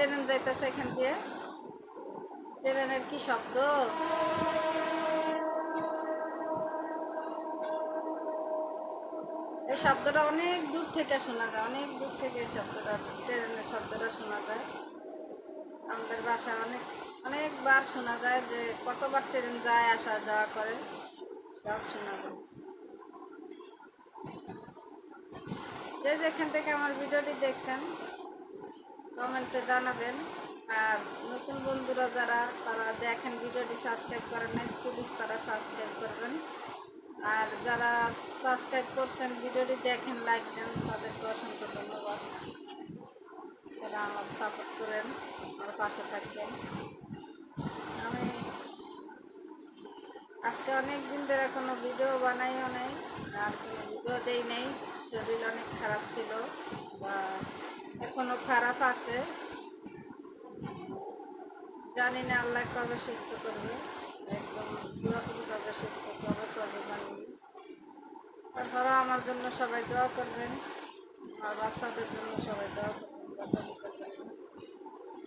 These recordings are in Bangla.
ট্রেন যাইতেছে এখান দিয়ে। ট্রেনের কি শব্দ! এই শব্দটা অনেক দূর থেকে শোনা যায়, অনেক দূর থেকে এই শব্দটা, ট্রেনের শব্দটা শোনা যায়। আমাদের বাসা অনেকবার শোনা যায়, যে কতবার ট্রেন যায় আসা যাওয়া করে, সব শোনা যায়। যে যেখান থেকে আমার ভিডিওটি দেখছেন কমেন্টে জানাবেন। আর নতুন বন্ধুরা যারা তারা দেখেন ভিডিওটি সাবস্ক্রাইব করেন নাই, প্লিজ তারা সাবস্ক্রাইব করবেন। আর যারা সাবস্ক্রাইব করছেন ভিডিওটি দেখেন, লাইক দেন, তাদেরকে অসংখ্য ধন্যবাদ। তারা আমার সাপোর্ট করেন, আমার পাশে থাকবেন। আমি আজকে অনেক দিন ধরে কোনো ভিডিও বানাইও নেই, আর কোনো ভিডিও দেই নেই। শরীর অনেক খারাপ ছিল, বা এখনও খারাপ আছে। জানি না আল্লাহ কবে সুস্থ করবে, একদম পুরোপুরিভাবে সুস্থ করবে কবে জানি। তারপরেও আমার জন্য সবাই দোয়া করবেন, আমার বাচ্চাদের জন্য সবাই দোয়া করবেন, বাচ্চাদের জন্য,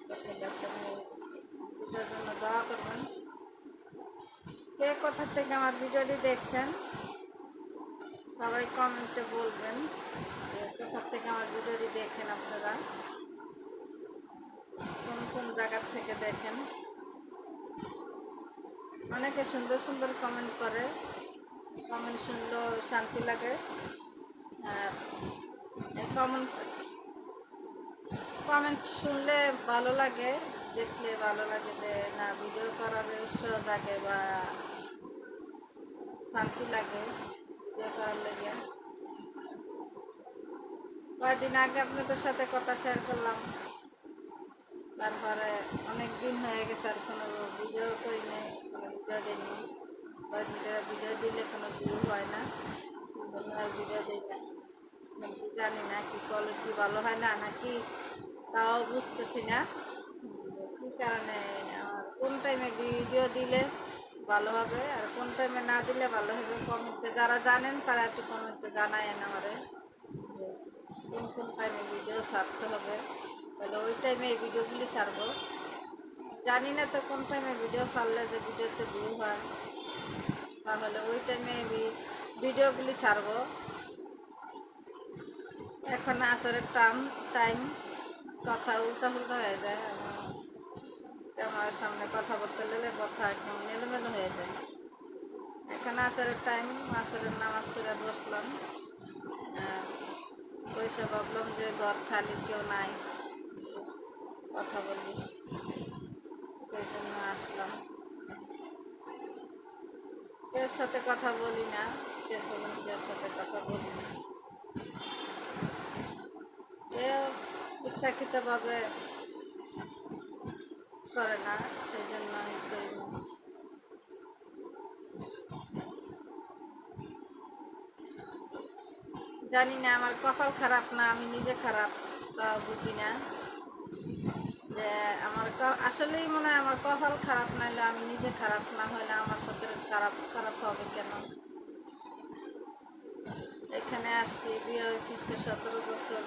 বাচ্চাদের ভিডিওর জন্য দোয়া করবেন। কে কোথা থেকে আমার ভিডিওটি দেখছেন সবাই কমেন্টে বলবেন, কোথা থেকে আমার ভিডিওটি দেখেন, আপনারা কোন কোন জায়গার থেকে দেখেন। অনেকে সুন্দর সুন্দর কমেন্ট করে, কমেন্ট শুনলেও শান্তি লাগে। আর কমেন্ট কমেন্ট শুনলে ভালো লাগে, দেখলে ভালো লাগে, যে না ভিডিও করার উৎসাহ জাগে বা শান্তি লাগে ভিডিও করার লেগে। কয়েকদিন আগে আপনাদের সাথে কথা শেয়ার করলাম, তারপরে অনেক দিন হয়ে গেছে আর কোনো ভিডিও করি নাই, কোনো ভিডিও দিইনি। কয়েকদিন ধরে ভিডিও দিলে কোনো ভিউ হয় না, আর ভিডিও দিই না। জানি না কি কোয়ালিটি ভালো হয় না নাকি, তাও বুঝতেছি না কী কারণে। আমার কোন টাইমে ভিডিও দিলে ভালো হবে আর কোন টাইমে না দিলে ভালো হবে, কমেন্টে যারা জানেন তারা একটু কমেন্টে জানায়েন আমারে, কোন কোন টাইমে ভিডিও ছাড়তে হবে, তাহলে ওই টাইমে এই ভিডিওগুলি ছাড়বো। জানি না তো কোন টাইমে ভিডিও ছাড়লে যে ভিডিওতে ভিউ হয়, তাহলে ওই টাইমে ভিডিওগুলি ছাড়বো। এখন আসরের টাইম, কথা উল্টা ফুল্টা হয়ে যায়। আমার সামনে কথা বলতে গেলে কথা একদম মেলোমেলো হয়ে যায়। এখন আসরের টাইম, আসরের নামাজ পড়ে বসলাম, বসে ভাবলাম যে ঘর খালি, কেউ নাই, কথা বলি, সেই জন্য আসলাম। কেউ সাথে কথা বলি না, কেউ সাথে কথা বলি না, কেউ ইচ্ছাকৃতভাবে করে না, সেই জন্য আমি করি না। জানি না আমার কপাল খারাপ না আমি নিজে খারাপ, তা বুঝি না। যে আমার আসলেই মনে হয় আমার কপাল খারাপ, নাইলে আমি নিজে খারাপ, না হলে আমার সাথে খারাপ খারাপ হবে কেন। এখানে আসছি, বিয়ে হয়েছি 17 বছর,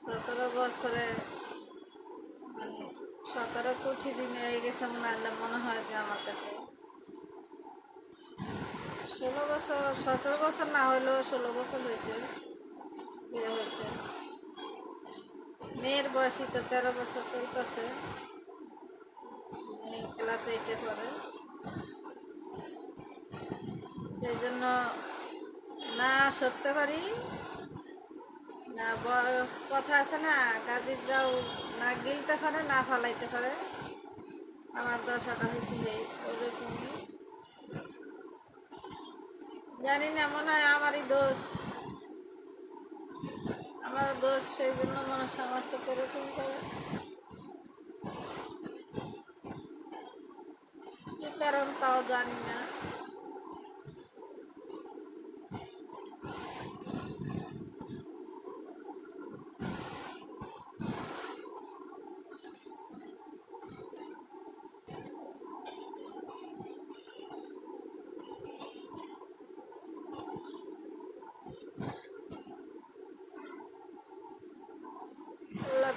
17 বছরে মানে 17 কোটি দিন হয়ে গেছে মনে হয় যে আমার কাছে। 16 বছর, 17 বছর না হলেও 16 বছর হয়েছে বিয়ে হয়েছে। মেয়ের বয়সই তো 13 বছর চলতেছে, ক্লাস 8-এ পড়ে। সেই জন্য না সরতে পারি না, কথা আছে না, কাজের যাও না গিলতে পারে না ফালাইতে পারে। আমার দশাটা হয়েছে ওরকমই। জানি না, মনে হয় আমারই দোষ, আমার দোষ, সেই জন্য মনে হয় আমার সাথে এরকম করে। কি কারণ তাও জানি না।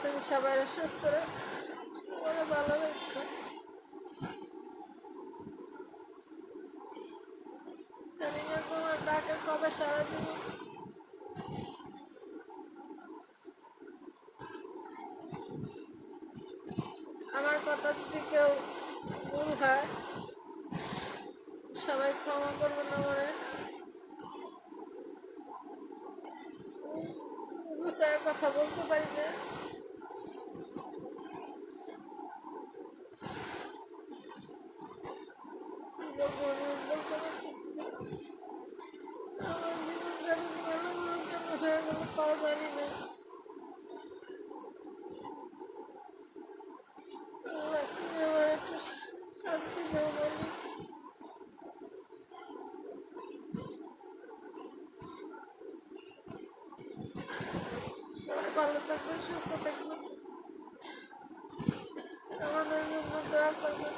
তুমি সবাই সুস্থ রাখ, সবাই ভালো রাখো। জানি না তোমার ডাকে কবে সারা দিব। আমার কথা যদি কেউ ভুল হয় সবাই ক্ষমা করবেন আমারে। গুছায় কথা বলতে পারি না। কি বলবো আমি বলতে পারতেছি না। আমার জীবনটা ভালো কেন হয়ে গেল তাও জানি না। আল্লাহ, তুমি আমার একটু শান্তি দাও বলি। সবাই ভালো থাকবেন, সুস্থ থাকবেন, আমাদের জন্য দোয়া করবেন।